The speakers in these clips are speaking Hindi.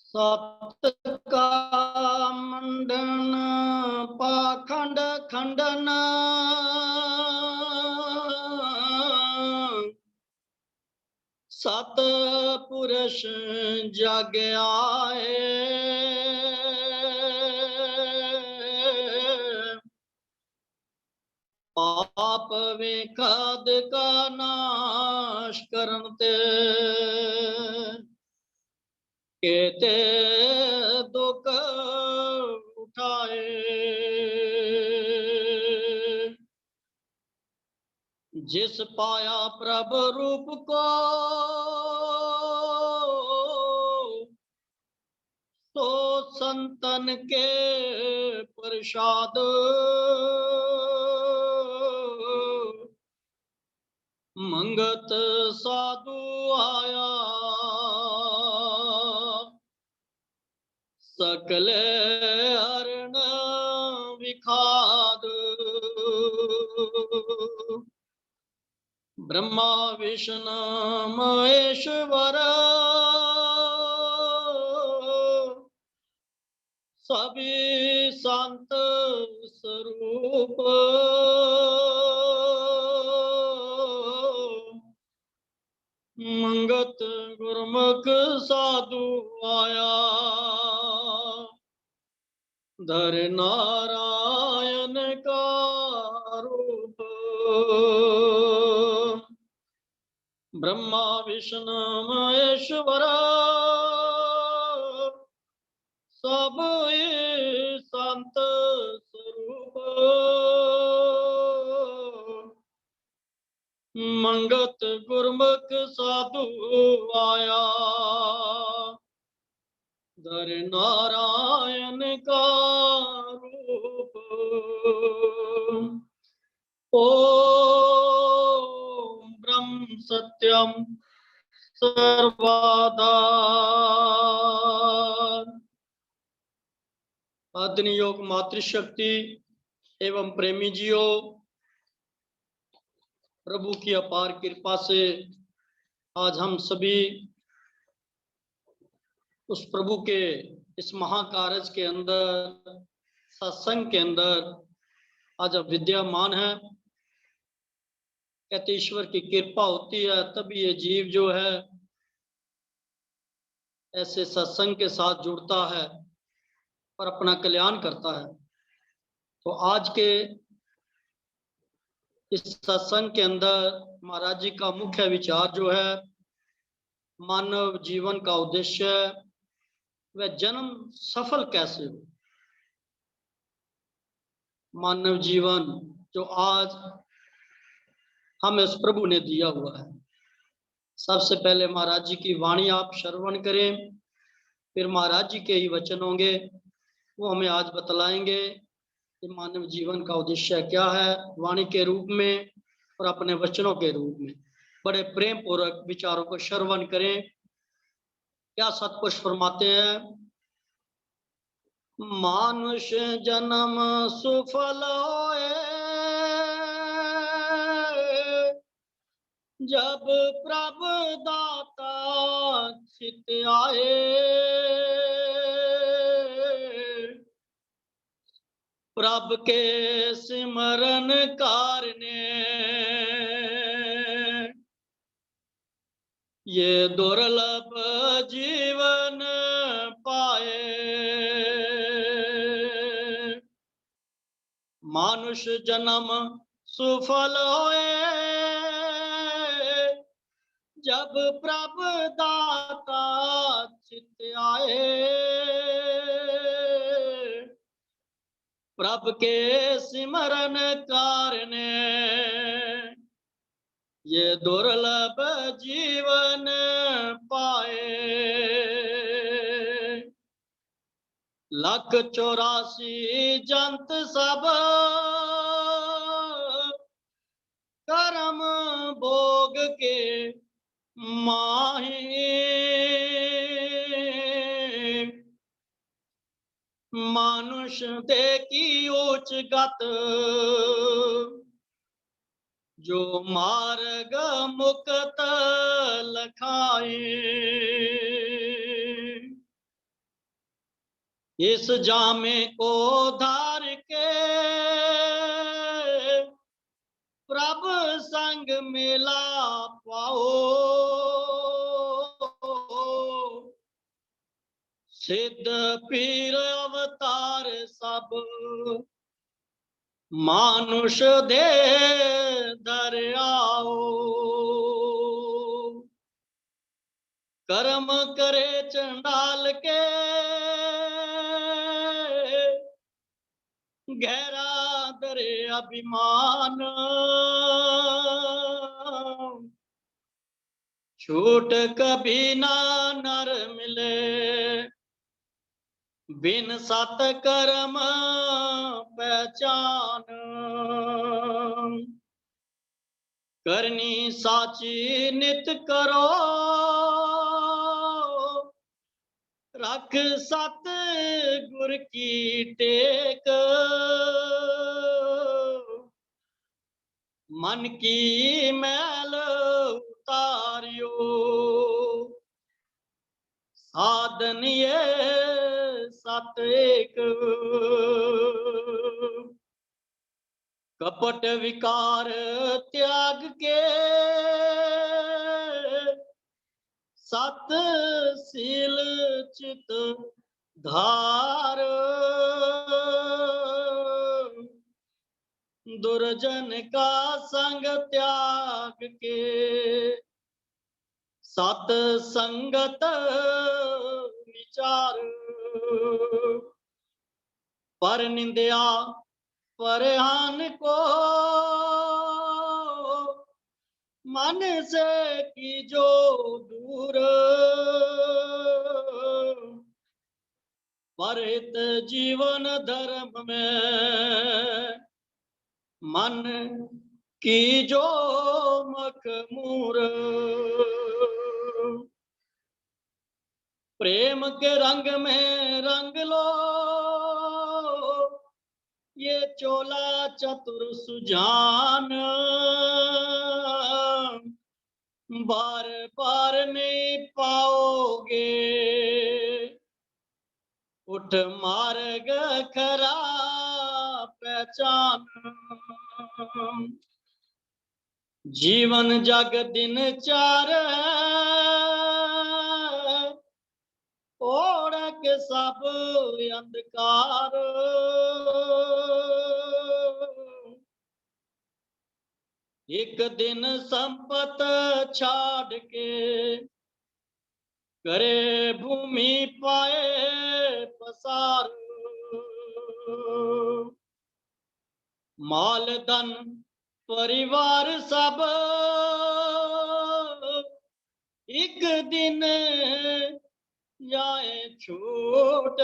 सत का मंडन पाखंड खंडन, सत पुरुष जग आए। पाप विखाद का नाश करन ते, केते दुख उठाए। जिस पाया प्रभु रूप को, तो संतन के प्रसाद। मंगत साधु आया, सकल हरण विखाद। ब्रह्मा विष्णु महेश्वर, सभी शांत स्वरूप। मंगत गुरमुख साधु आया, धर नारायण का रूप। ब्रह्मा विष्णु महेश्वर, सब संत स्वरूप। मंगत गुरमुख साधु आया, धर नारायण का रूप। ओम ब्रह्म सत्यम सर्वाधार। आदरणीय योग मातृशक्ति एवं प्रेमी जियो, प्रभु की अपार कृपा से आज हम सभी उस प्रभु के इस महाकार्य के अंदर, सत्संग के अंदर आज अब विद्यमान है। कहते ईश्वर की कृपा होती है तभी ये जीव जो है ऐसे सत्संग के साथ जुड़ता है और अपना कल्याण करता है। तो आज के इस सत्संग के अंदर महाराज जी का मुख्य विचार जो है, मानव जीवन का उद्देश्य वह जन्म सफल कैसे हो। मानव जीवन जो आज हमें उस प्रभु ने दिया हुआ है। सबसे पहले महाराज जी की वाणी आप श्रवण करें, फिर महाराज जी के ही वचन होंगे, वो हमें आज बतलाएंगे कि मानव जीवन का उद्देश्य क्या है, वाणी के रूप में और अपने वचनों के रूप में। बड़े प्रेम पूर्वक विचारों को श्रवण करें। क्या सतपुरुष फरमाते हैं, मानुष जन्म सुफल होए, जब प्रभु दाता चित आए। प्रभु के सिमरन कारने, ये दुर्लभ जीवन पाए। मानुष जन्म सुफल होए, जब प्रभु दाता चित आए। प्रभु के सिमरन कारने, ये दुर्लभ जीवन पाए। 184 जंत सब कर्म भोग के माही। मानुष देखी उच्च गत, जो मार्ग मुक्त लखाए। इस जामे को धार के प्रभु संग मेला पाओ, सिद्ध पीर अवतार सब मानुष दे धर आओ। कर्म करे चंडाल के गहरा दरे अभिमान, छूट कभी ना नर मिले बिन सत कर्म पहचान। करनी साची नित करो रख सत गुर की टेक, मन की मैल उतारियो साधन ये सत एक। कपट विकार त्याग के सत सील चित धार, दुर्जन का संग त्याग के सत संगत विचार। पर निंदया परहान को मन से की जो दूर, परित जीवन धर्म में मन की जो मखमूर। प्रेम के रंग में रंग लो ये चोला चतुर सुजान, बार बार नहीं पाओगे उठ मार्ग खरा पहचान। जीवन जग दिन चार ओढ़क सब अंधकार, एक दिन संपत छाड़ के करे भूमि पाए पसार। माल धन परिवार सब एक दिन जाए छूट,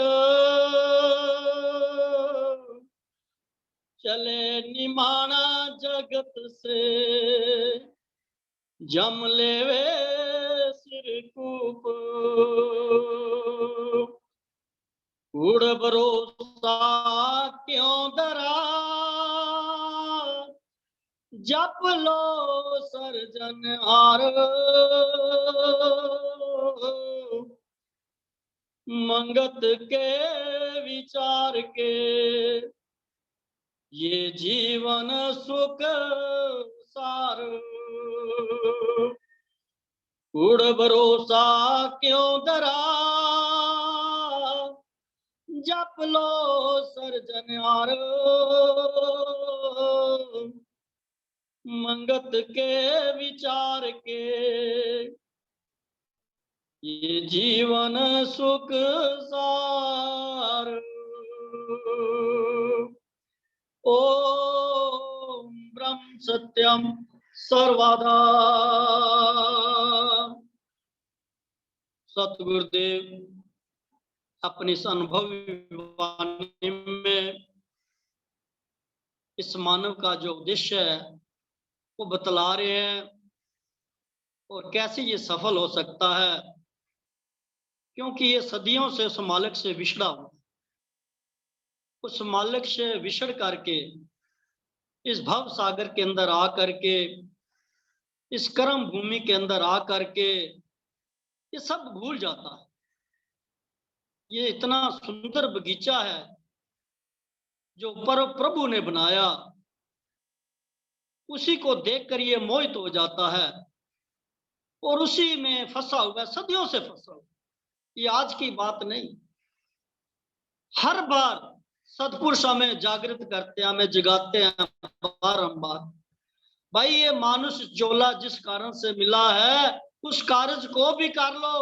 चले निमाना जगत से जम लेवे सिरकूप। कूड़ भरोसा क्यों धरा जप लो सर्जनहार, मंगत के विचार के ये जीवन सुख सार। कूड़ भरोसा क्यों धरा जप लो सर्जनहार, मंगत के विचार के ये जीवन सुख सार। ओम ब्रह्म सत्यम सर्वदा। सतगुरुदेव अपनी इस अनुभवी वाणी में इस मानव का जो उद्देश्य है वो बतला रहे हैं और कैसे ये सफल हो सकता है, क्योंकि ये सदियों से उस मालिक से विछड़ा हुआ, उस मालिक से विछड़ करके इस भव सागर के अंदर आ करके इस कर्म भूमि के अंदर आ करके ये सब भूल जाता है। ये इतना सुंदर बगीचा है जो परम प्रभु ने बनाया, उसी को देखकर ये मोहित हो जाता है और उसी में फंसा हुआ है, सदियों से फंसा हुआ। ये आज की बात नहीं, हर बार सतपुरुष हमें जागृत करते हैं, हमें जगाते हैं बारंबार। भाई ये मानुष जोला जिस कारण से मिला है, उस कार्य को भी कर लो,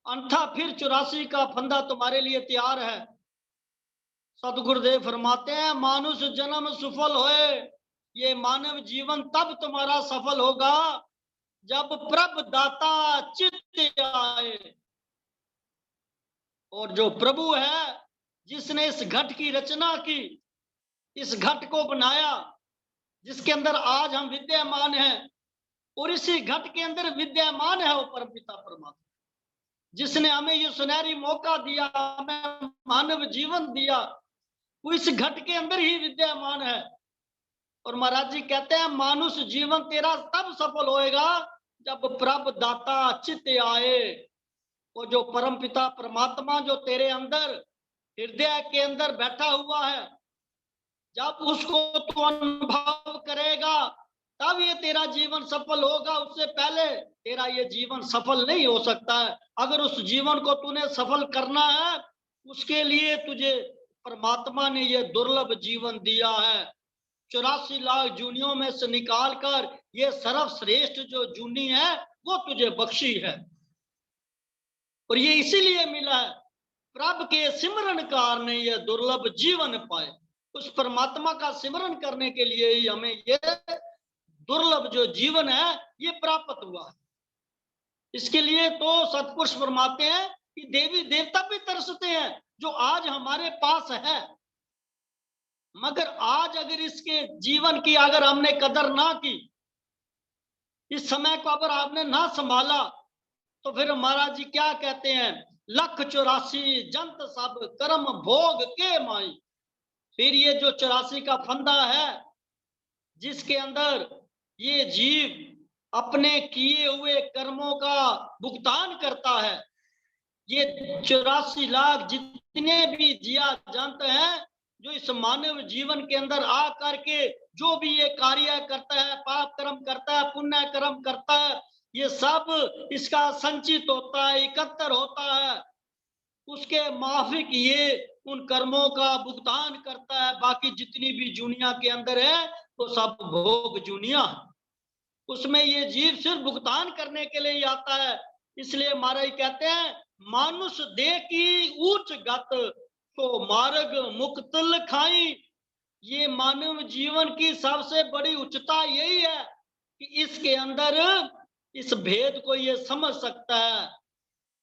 अन्यथा फिर 84 का फंदा तुम्हारे लिए तैयार है। सतगुरुदेव फरमाते हैं, मानुष जन्म सफल होए, ये मानव जीवन तब तुम्हारा सफल होगा जब प्रभु दाता चित्त आए। और जो प्रभु है, जिसने इस घट की रचना की, इस घट को बनाया, जिसके अंदर आज हम विद्यमान हैं, और इसी घट के अंदर विद्यमान है वो परमपिता परमात्मा, जिसने हमें ये सुनहरी मौका दिया, हमें मानव जीवन दिया, वो इस घट के अंदर ही विद्यमान है। और महाराज जी कहते हैं, मानुष जीवन तेरा तब सफल होएगा जब प्रभु दाता चित्त आए। वो जो परमपिता परमात्मा जो तेरे अंदर हृदय के अंदर बैठा हुआ है, जब उसको तू अनुभव करेगा तब ये तेरा जीवन सफल होगा। उससे पहले तेरा ये जीवन सफल नहीं हो सकता है। अगर उस जीवन को तूने सफल करना है, उसके लिए तुझे परमात्मा ने ये दुर्लभ जीवन दिया है। 84 लाख जूनियों में से निकाल कर ये सर्वश्रेष्ठ जो जूनी है वो तुझे बख्शी है, और ये इसीलिए मिला है, प्रभु के सिमरन कार ने ये दुर्लभ जीवन पाए। उस परमात्मा का सिमरन करने के लिए ही हमें ये दुर्लभ जो जीवन है ये प्राप्त हुआ है। इसके लिए तो सतपुरुष फरमाते हैं कि देवी देवता भी तरसते हैं जो आज हमारे पास है, मगर आज अगर इसके जीवन की अगर हमने कदर ना की, इस समय को अगर आपने ना संभाला, तो फिर महाराज जी क्या कहते हैं, 184 जंत सब कर्म भोग के माई। फिर ये जो 84 का फंदा है, जिसके अंदर ये जीव अपने किए हुए कर्मों का भुगतान करता है, ये 84 लाख जितने भी जिया जंत हैं जो इस मानव जीवन के अंदर आ करके जो भी ये कार्य करता है, पाप कर्म करता है, पुण्य कर्म करता है, ये सब इसका संचित होता है, एकत्र होता है, उसके माफिक ये उन कर्मों का भुगतान करता है। बाकी जितनी भी दुनिया के अंदर है वो सब भोग जूनिया, उसमें ये जीव सिर्फ भुगतान करने के लिए ही आता है। इसलिए महाराज कहते हैं, मानुष देह की ऊंच गत तो मार्ग मुक्त लखाई। ये मानव जीवन की सबसे बड़ी उच्चता यही है कि इसके अंदर इस भेद को ये समझ सकता है,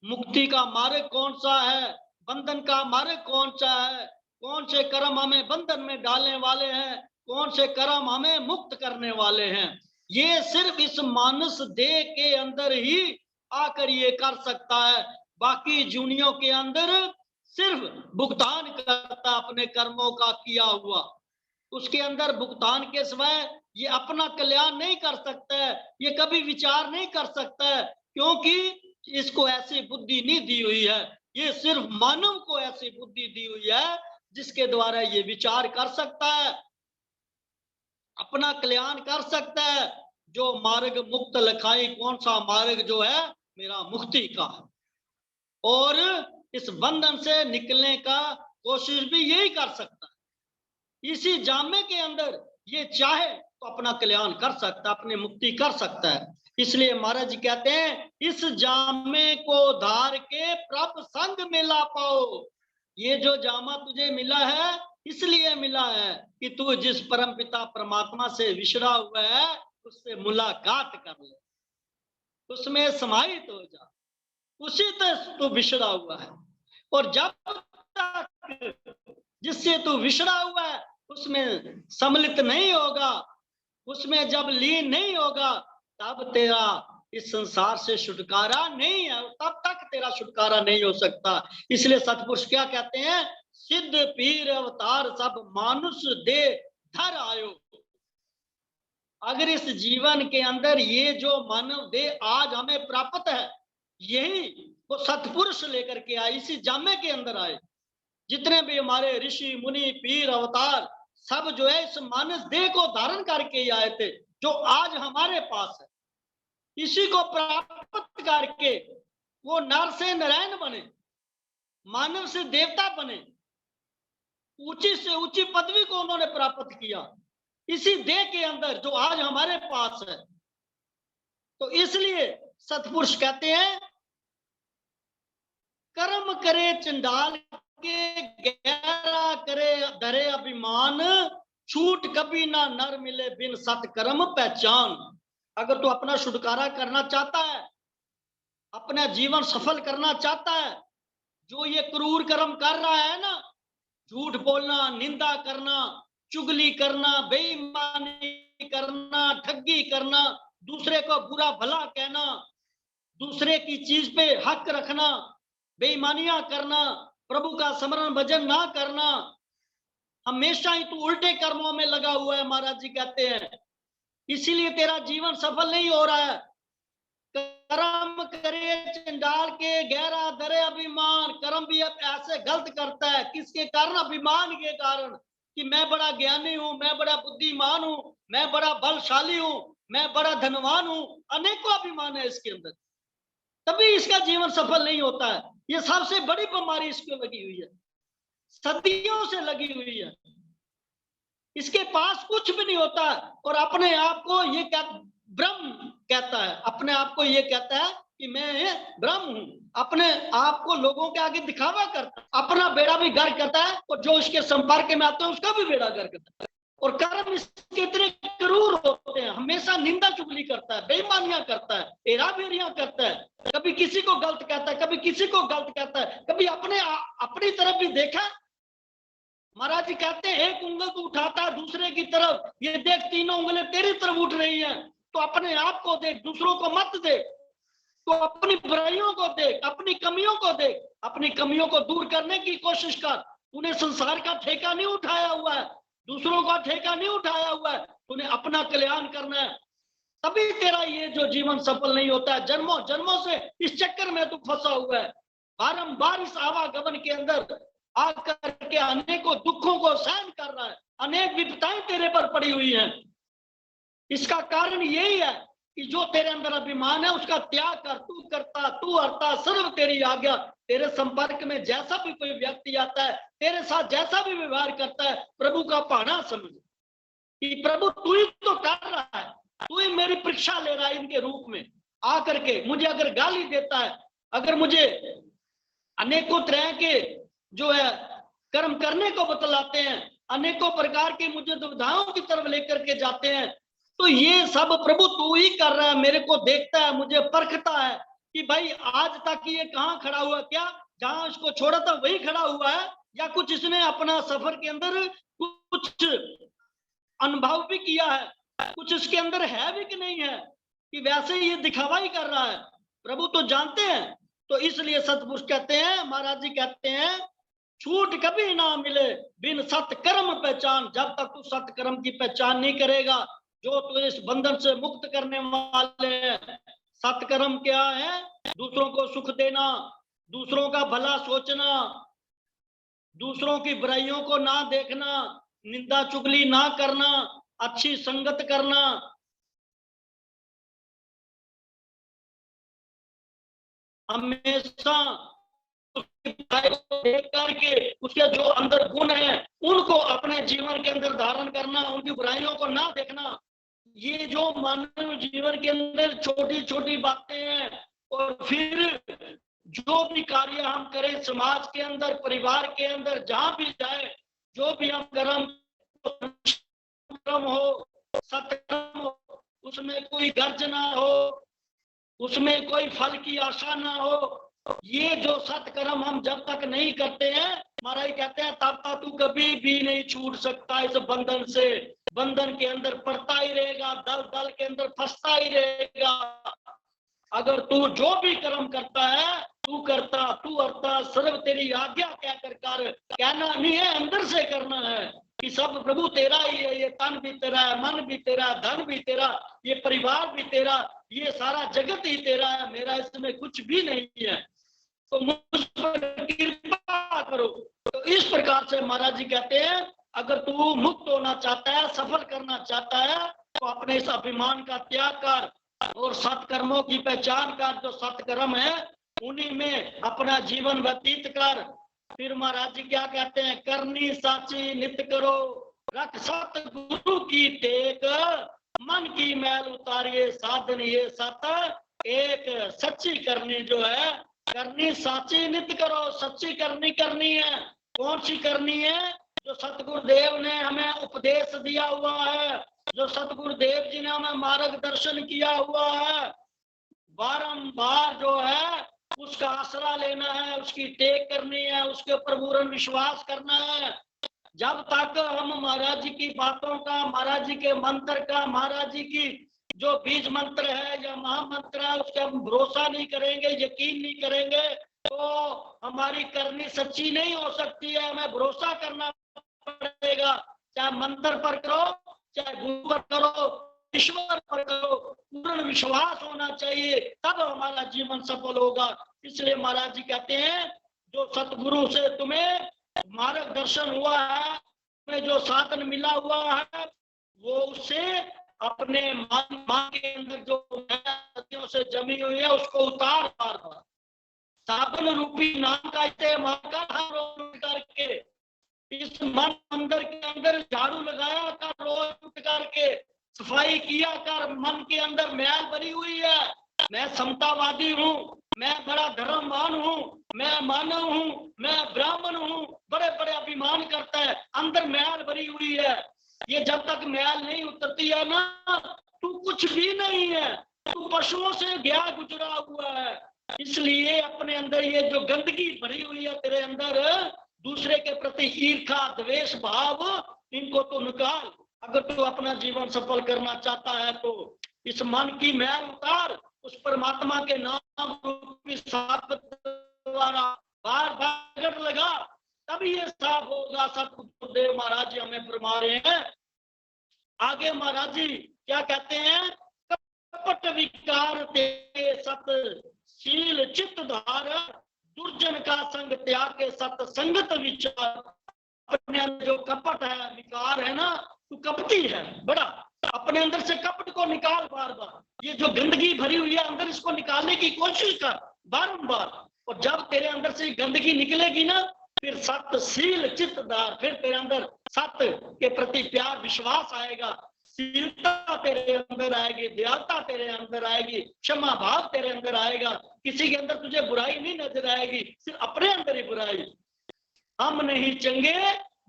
मुक्ति का मार्ग कौन सा है, बंधन का मार्ग कौन सा है, कौन से कर्म हमें बंधन में डालने वाले हैं, कौन से कर्म हमें मुक्त करने वाले हैं। ये सिर्फ इस मानस देह के अंदर ही आकर ये कर सकता है। बाकी जूनियों के अंदर सिर्फ भुगतान करता अपने कर्मों का किया हुआ, उसके अंदर भुगतान के सिवाय ये अपना कल्याण नहीं कर सकता है, ये कभी विचार नहीं कर सकता है, क्योंकि इसको ऐसी बुद्धि नहीं दी हुई है। ये सिर्फ मानव को ऐसी बुद्धि दी हुई है जिसके द्वारा ये विचार कर सकता है, अपना कल्याण कर सकता है। जो मार्ग मुक्त लखाई, कौन सा मार्ग जो है मेरा मुक्ति का, और इस बंधन से निकलने का कोशिश भी यही कर सकता है। इसी जामे के अंदर ये चाहे तो अपना कल्याण कर सकता है, अपनी मुक्ति कर सकता है। इसलिए महाराज जी कहते हैं, इस जामे को धार के प्रभु संग मिला पाओ। ये जो जामा तुझे मिला है इसलिए मिला है कि तू जिस परम पिता परमात्मा से विछड़ा हुआ है उससे मुलाकात कर ले, उसमें समाहित हो जा, उसी से तू विछड़ा हुआ है। और जब तक जिससे तू विछड़ा हुआ है उसमें सम्मिलित नहीं होगा, उसमें जब लीन नहीं होगा, तब तेरा इस संसार से छुटकारा नहीं है, तब तक तेरा छुटकारा नहीं हो सकता। इसलिए सतपुरुष क्या कहते हैं, सिद्ध पीर अवतार सब मानुष दे धर आयो। अगर इस जीवन के अंदर ये जो मानव देह आज हमें प्राप्त है, यही वो सतपुरुष लेकर के आए, इसी जामे के अंदर आए। जितने भी हमारे ऋषि मुनि पीर अवतार सब जो है इस मानस देह को धारण करके ही आए थे, जो आज हमारे पास है। इसी को प्राप्त करके वो नर से नारायण बने, मानव से देवता बने, ऊंची से ऊंची पदवी को उन्होंने प्राप्त किया इसी देह के अंदर जो आज हमारे पास है। तो इसलिए सतपुरुष कहते हैं, कर्म करे चंडाल के गहरा करे धरे अभिमान, छूट कभी ना नर मिले बिन सत्कर्म पहचान। अगर तू अपना छुटकारा करना चाहता है, अपना जीवन सफल करना चाहता है, जो ये क्रूर कर्म कर रहा है ना, झूठ बोलना, निंदा करना, चुगली करना, बेईमानी करना, ठगी करना, दूसरे को बुरा भला कहना, दूसरे की चीज पे हक रखना, बेईमानियां करना, प्रभु का स्मरण भजन ना करना, हमेशा ही तू उल्टे कर्मों में लगा हुआ है। महाराज जी कहते हैं इसीलिए तेरा जीवन सफल नहीं हो रहा है। कर्म करे चंडाल के गहरा धरे अभिमान, कर्म भी ऐसे गलत करता है। किसके कारण? अभिमान के कारण कि मैं बड़ा ज्ञानी हूं, मैं बड़ा बुद्धिमान हूं, मैं बड़ा बलशाली हूं, मैं बड़ा धनवान हूं। अनेकों अभिमान है इसके अंदर, तभी इसका जीवन सफल नहीं होता है। ये सबसे बड़ी बीमारी इसको लगी हुई है, सदियों से लगी हुई है। इसके पास कुछ भी नहीं होता और अपने आप को ये ब्रह्म कहता है, अपने आप को ये कहता है कि मैं ब्रह्म हूं। अपने आप को लोगों के आगे दिखावा करता है, अपना बेड़ा भी गर्क करता है और जो इसके संपर्क में आते हैं उसका भी बेड़ा गर्क करता है। और कर्म इसके इतने क्रूर होते हैं, हमेशा निंदा चुगली करता है, बेईमानियां करता है, हेराफेरियां करता है, कभी किसी को गलत कहता है, कभी किसी को गलत कहता है। कभी अपनी तरफ भी देखा? महाराज जी कहते हैं एक उंगल तो उठाता है दूसरे की तरफ, ये देख तीनों उंगलें तेरी तरफ उठ रही हैं, तो अपने आप को देख, दूसरों को मत देख। तो अपनी बुराइयों को देख, अपनी कमियों को देख, अपनी कमियों को दूर करने की कोशिश कर। तूने संसार का ठेका नहीं उठाया हुआ है, दूसरों का ठेका नहीं उठाया हुआ है, तूने अपना कल्याण करना है। तभी तेरा ये जो जीवन सफल नहीं होता है। जन्मों जन्मों से इस चक्कर में तू फंसा हुआ है, बारंबार इस आवागमन के अंदर आकर के अनेकों दुखों को सहन कर रहा है, अनेक विपदाएं तेरे पर पड़ी हुई हैं। इसका कारण यही है कि जो तेरे अंदर अभिमान है उसका त्याग कर। तू करता, तू हरता, सर्व तेरी आज्ञा। तेरे संपर्क में जैसा भी कोई व्यक्ति आता है, तेरे साथ जैसा भी व्यवहार करता है, प्रभु का पाना समझ कि प्रभु तू ही तो कर रहा है, तू ही मेरी परीक्षा ले रहा है इनके रूप में आकर के। मुझे अगर गाली देता है, अगर मुझे अनेकों तरह के जो है कर्म करने को बतलाते हैं, अनेकों प्रकार की मुझे दुविधाओं की तरफ लेकर के जाते हैं, तो ये सब प्रभु तू ही कर रहा है। मेरे को देखता है, मुझे परखता है कि भाई आज तक ये कहाँ खड़ा हुआ, क्या जहां इसको छोड़ा था वही खड़ा हुआ है, या कुछ इसने अपना सफर के अंदर कुछ अनुभव भी किया है, कुछ इसके अंदर है भी कि नहीं है, कि वैसे ये दिखावा ही कर रहा है। प्रभु तो जानते हैं। तो इसलिए सतपुरुष कहते हैं, महाराज जी कहते हैं, छूट कभी ना मिले बिन सत्कर्म पहचान। जब तक तू सत्कर्म की पहचान नहीं करेगा, जो तुझे इस बंधन से मुक्त करने वाले हैं। सत्कर्म क्या है? दूसरों को सुख देना, दूसरों का भला सोचना, दूसरों की बुराइयों को ना देखना, निंदा चुगली ना करना, अच्छी संगत करना, हमेशा देख करके उसके जो अंदर गुण है उनको अपने जीवन के अंदर धारण करना, उनकी बुराइयों को ना देखना। ये जो मानव जीवन के अंदर छोटी छोटी बातें हैं, और फिर जो भी कार्य हम करें समाज के अंदर, परिवार के अंदर, जहां भी जाए, जो भी हम कर्म हो, सत्कर्म हो, उसमें कोई गर्ज ना हो, उसमें कोई फल की आशा ना हो। ये जो सत्कर्म हम जब तक नहीं करते हैं, महाराज कहते हैं, तब तक तू कभी भी नहीं छूट सकता इस बंधन से। बंधन के अंदर पड़ता ही रहेगा, दल दल के अंदर फंसता ही रहेगा। अगर तू जो भी कर्म करता है, तू करता, तू अर्ता, सर्व तेरी आज्ञा कहकर कर। कहना नहीं है, अंदर से करना है कि सब प्रभु तेरा ही है। ये तन भी तेरा है, मन भी तेरा, धन भी तेरा, ये परिवार भी तेरा, ये सारा जगत ही तेरा है, मेरा इसमें कुछ भी नहीं है, तो मुझ पर कृपा करो। तो इस प्रकार से महाराज जी कहते हैं, अगर तू मुक्त होना चाहता है, सफल करना चाहता है, तो अपने इस अभिमान का त्याग कर और सत्कर्मों की पहचान कर। जो सत्कर्म है उन्हीं में अपना जीवन व्यतीत कर। फिर महाराज जी क्या कहते हैं, करनी साची नित करो, रख सतगुरु की टेक, मन की मैल उतारिए साधन ये सत एक। सच्ची करनी जो है, करनी साची नित करो, सच्ची करनी है। कौन सी करनी है? जो सतगुरुदेव ने हमें उपदेश दिया हुआ है, जो सतगुरुदेव जी ने हमें मार्गदर्शन किया हुआ है, बारंबार जो है उसका आसरा लेना है, उसकी टेक करनी है, उसके ऊपर पूर्ण विश्वास करना है। जब तक हम महाराज जी की बातों का, महाराज जी के मंत्र का, महाराज जी की जो बीज मंत्र है या महामंत्र है, उसके हम भरोसा नहीं करेंगे, यकीन नहीं करेंगे, तो हमारी करनी सच्ची नहीं हो सकती है। हमें भरोसा करना पड़ेगा, चाहे मंत्र पर करो, चाहे गुरु पर करो, ईश्वर पर करो, पूर्ण विश्वास होना चाहिए, तब हमारा जीवन सफल होगा। इसलिए महाराज जी कहते हैं, जो सतगुरु से तुम्हें मार्गदर्शन हुआ है, तुम्हें जो साधन मिला हुआ है, वो उससे अपने मन के अंदर जो नदियों से जमी हुई है उसको उतार बार। साधन रूपी नाम का इस्तेमाल करके इस मन अंदर के अंदर झाड़ू लगाया कर, रोज उठ करके सफाई किया कर। मन के अंदर मैल भरी हुई है, मैं समतावादी हूँ, मैं बड़ा धर्मवान हूँ, मैं मानव हूँ, मैं ब्राह्मण हूँ, बड़े बड़े अभिमान करता है, अंदर मैल भरी हुई है। ये जब तक मैल नहीं उतरती है ना, तू कुछ भी नहीं है, तू पशुओं से गया गुजरा हुआ है। इसलिए अपने अंदर ये जो गंदगी भरी हुई है तेरे अंदर, दूसरे के प्रति ईर्ष्या द्वेष भाव, इनको तो निकाल। अगर तू अपना जीवन सफल करना चाहता है तो इस मन की मैल उतार, उस परमात्मा के नाम रूपी साप द्वारा बार बार लगा, तभी ये साफ होगा। सतगुरुदेव महाराज जी हमें फरमा रहे हैं। आगे महाराज जी क्या कहते हैं, कपट विकार ते सत शील चित्त धार, दुर्जन का संग त्याग के सत्संगत विचार। अपने अंदर जो कपट है, विकार है ना, तू कपटी है बड़ा, अपने अंदर से कपट को निकाल बार बार। ये जो गंदगी भरी हुई है अंदर, इसको निकालने की कोशिश कर बारंबार। और जब तेरे अंदर से गंदगी निकलेगी ना, फिर सत्यशील चित्तदार, फिर तेरे अंदर सत्य के प्रति प्यार विश्वास आएगा, शीलता तेरे अंदर आएगी, दयालुता तेरे अंदर आएगी, क्षमा भाव तेरे अंदर आएगा। किसी के अंदर तुझे बुराई नहीं नजर आएगी, सिर्फ अपने अंदर ही बुराई। हम नहीं चंगे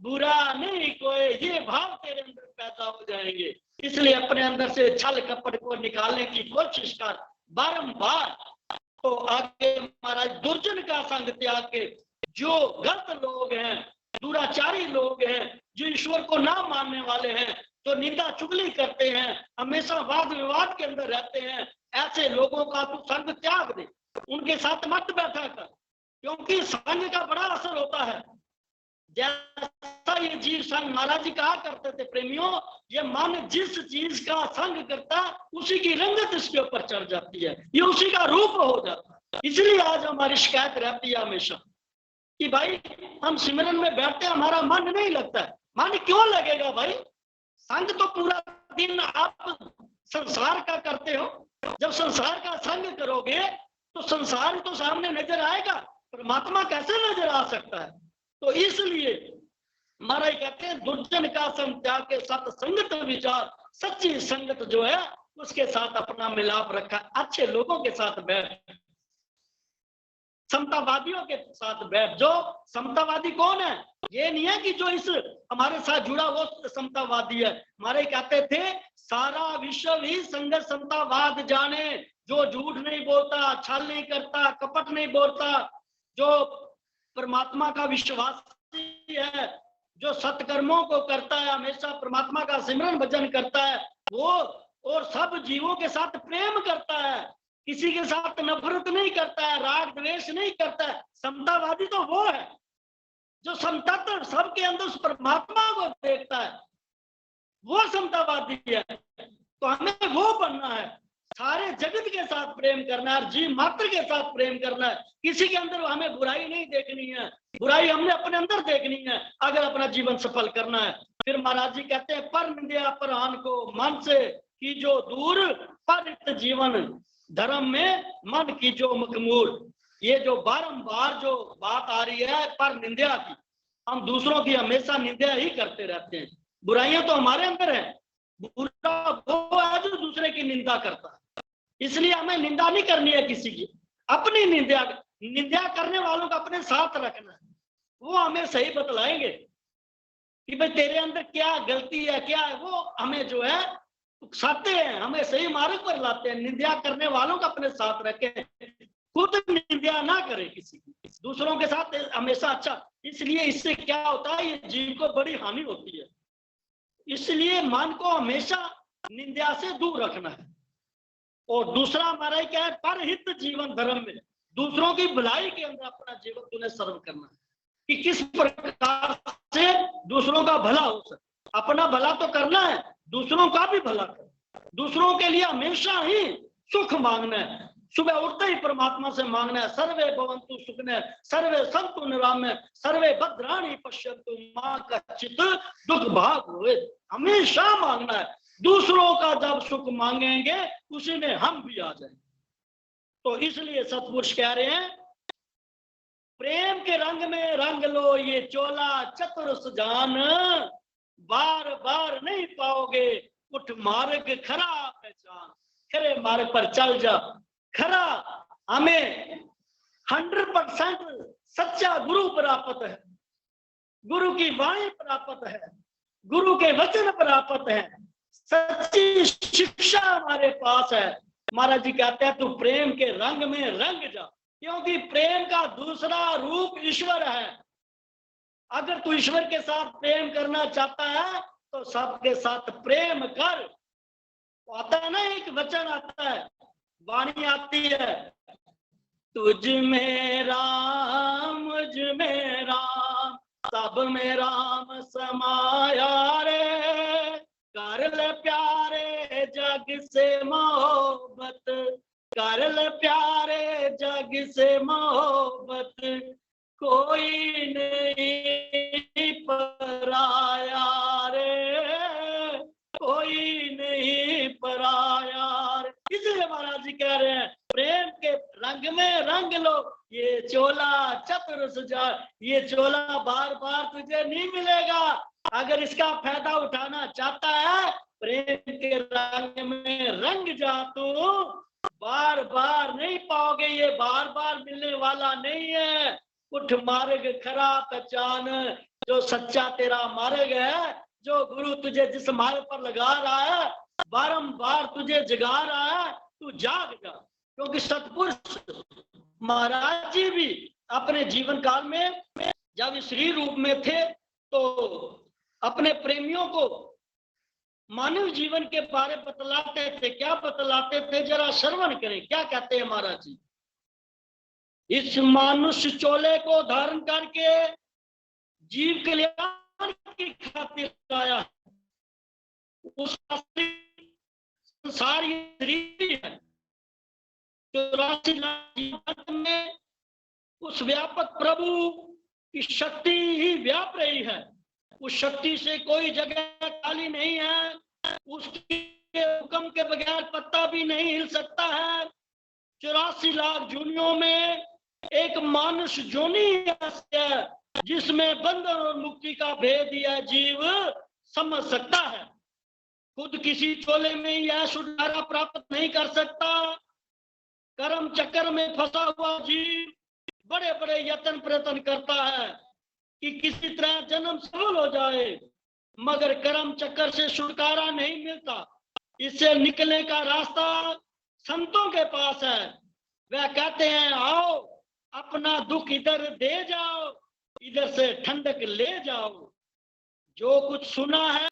बुरा नहीं कोई, ये भाव तेरे अंदर पैदा हो जाएंगे। इसलिए अपने अंदर से छल कपट को निकालने की कोशिश कर बारंबार। तो आगे महाराज, दुर्जन का संग त्याग के, जो गलत लोग हैं, दुराचारी लोग हैं, जो ईश्वर को ना मानने वाले हैं, जो निंदा चुगली करते हैं, हमेशा वाद विवाद के अंदर रहते हैं, ऐसे लोगों का तू संग त्याग दे, उनके साथ मत बैठा कर। क्योंकि संग का बड़ा असर होता है। जैसा ये जीव संग, महाराज जी कहा करते थे, प्रेमियों, ये मन जिस चीज का संग करता, उसी की रंगत इसके ऊपर चढ़ जाती है, ये उसी का रूप हो जाता है। इसलिए आज हमारी शिकायत रहती है हमेशा कि भाई हम सिमरन में बैठते हैं, हमारा मन नहीं लगता है। मन क्यों लगेगा भाई? संग तो पूरा दिन आप संसार का करते हो। जब संसार का संग करोगे तो संसार तो सामने नजर आएगा, परमात्मा कैसे नजर आ सकता है? तो इसलिए महाराज कहते हैं, दुर्जन का संग त्याग के सत्संगत विचार, सच्ची संगत जो है उसके साथ अपना मिलाप रखा, अच्छे लोगों के साथ बैठ, समतावादियों के साथ बैठ। जो समतावादी कौन है? ये नहीं है कि जो इस हमारे साथ जुड़ा वो समतावादी है। हमारे कहते थे, सारा विश्व ही संगत समतावाद जाने, जो झूठ नहीं बोलता, छल नहीं करता, कपट नहीं बोलता, जो परमात्मा का विश्वासी है, जो सत्कर्मों को करता है, हमेशा परमात्मा का सिमरन भजन करता है, वो और सब जीवों के साथ प्रेम करता है, किसी के साथ नफरत नहीं करता है, राग द्वेष नहीं करता है। समतावादी तो वो है जो समतत्व सबके अंदर उस परमात्मा को देखता है, वो समतावादी है। तो हमें वो बनना है। सारे जगत के साथ प्रेम करना है, जीव मात्र के साथ प्रेम करना है। किसी के अंदर हमें बुराई नहीं देखनी है, बुराई हमने अपने अंदर देखनी है अगर अपना जीवन सफल करना है। फिर महाराज जी कहते हैं, पर निंदा प्रहान को मन से की जो दूर, परित जीवन धर्म में मन की जो मखमूर। ये जो बारंबार जो बात आ रही है पर निंदा की, हम दूसरों की हमेशा निंदा ही करते रहते हैं। बुराइयां तो हमारे अंदर है, बुरा वो है जो दूसरे की निंदा करता है। इसलिए हमें निंदा नहीं करनी है किसी की, अपनी निंदा, निंदा करने वालों को अपने साथ रखना है। वो हमें सही बतलाएंगे कि भाई तेरे अंदर क्या गलती है, क्या है, वो हमें जो है उकसाते हैं, हमें सही मार्ग पर लाते हैं। निंदा करने वालों को अपने साथ रखें, खुद निंदा ना करें किसी की, दूसरों के साथ हमेशा अच्छा। इसलिए इससे क्या होता है, ये जीव को बड़ी हानि होती है। इसलिए मन को हमेशा निंदा से दूर रखना है। और दूसरा हमारा क्या है, परहित जीवन धर्म में, दूसरों की भलाई के अंदर अपना जीवन तुमने सर्व करना है कि किस प्रकार से दूसरों का भला हो सके। अपना भला तो करना है, दूसरों का भी भला करना, दूसरों के लिए हमेशा ही सुख मांगना है। सुबह उठते ही परमात्मा से मांगना है, सर्वे भवन्तु सुखिनः सर्वे सन्तु निरामय सर्वे भद्राणि पश्यन्तु मां कश्चित् दुख भाग होए। हमेशा मांगना है। दूसरों का जब सुख मांगेंगे उसी में हम भी आ जाएंगे। तो इसलिए सतपुरुष कह रहे हैं, प्रेम के रंग में रंग लो ये चोला चतुर जान, बार बार नहीं पाओगे उठ मार्ग खरा पहचान। खरे मार्ग पर चल जा। खरा हमें 100% सच्चा गुरु प्राप्त है, गुरु की वाणी प्राप्त है, गुरु के वचन प्राप्त है, सच्ची शिक्षा हमारे पास है। महाराज जी कहते हैं, तू प्रेम के रंग में रंग जा, क्योंकि प्रेम का दूसरा रूप ईश्वर है। अगर तू ईश्वर के साथ प्रेम करना चाहता है तो सबके साथ प्रेम कर। आता है ना, एक वचन आता है, वाणी आती है, तुझ में राम मुझ में राम सब में राम समाया रे, कर ले प्यारे जग से मोहब्बत, कर ले प्यारे जग से मोहब्बत, कोई नहीं पराया रे, कोई नहीं पराया रे। इसलिए महाराज जी कह रहे हैं, प्रेम के रंग में रंग लो ये चोला चतुर सजा। ये चोला बार बार तुझे नहीं मिलेगा। अगर इसका फायदा उठाना चाहता है, प्रेम के रंग में रंग जा, तू बार बार नहीं पाओगे, ये बार बार मिलने वाला नहीं है। उठ मार्ग खरा पहचान, जो सच्चा तेरा मार्ग है, जो गुरु तुझे जिस मार्ग पर लगा रहा है, बारंबार तुझे जगा रहा है, तू जाग जा। क्योंकि सतपुरुष महाराज जी भी अपने जीवन काल में जब स्त्री रूप में थे तो अपने प्रेमियों को मानव जीवन के बारे बतलाते थे। क्या बतलाते थे, जरा श्रवण करें। क्या कहते हैं महाराज जी, इस मानुष चोले को धारण करके जीव कल्याण की खातिर आया। उसका संसार ये है, 84 लाख जीवन में उस व्यापक प्रभु की शक्ति ही व्याप रही है। उस शक्ति से कोई जगह खाली नहीं है, उसके हुक्म के बगैर पत्ता भी नहीं हिल सकता है। 84 लाख जूनियों में एक मानुष जोनी है जिसमें बंधन और मुक्ति का भेद यह जीव समझ सकता है। खुद किसी चोले में यह छुटकारा प्राप्त नहीं कर सकता। कर्म चक्कर में फंसा हुआ जीव बड़े बड़े यत्न प्रयत्न करता है कि किसी तरह जन्म सफल हो जाए, मगर कर्म चक्कर से छुटकारा नहीं मिलता। इससे निकलने का रास्ता संतों के पास है। वह कहते हैं, आओ अपना दुख इधर दे जाओ, इधर से ठंडक ले जाओ। जो कुछ सुना है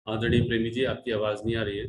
आदरणीय प्रेमी जी, आपकी आवाज नहीं आ रही है।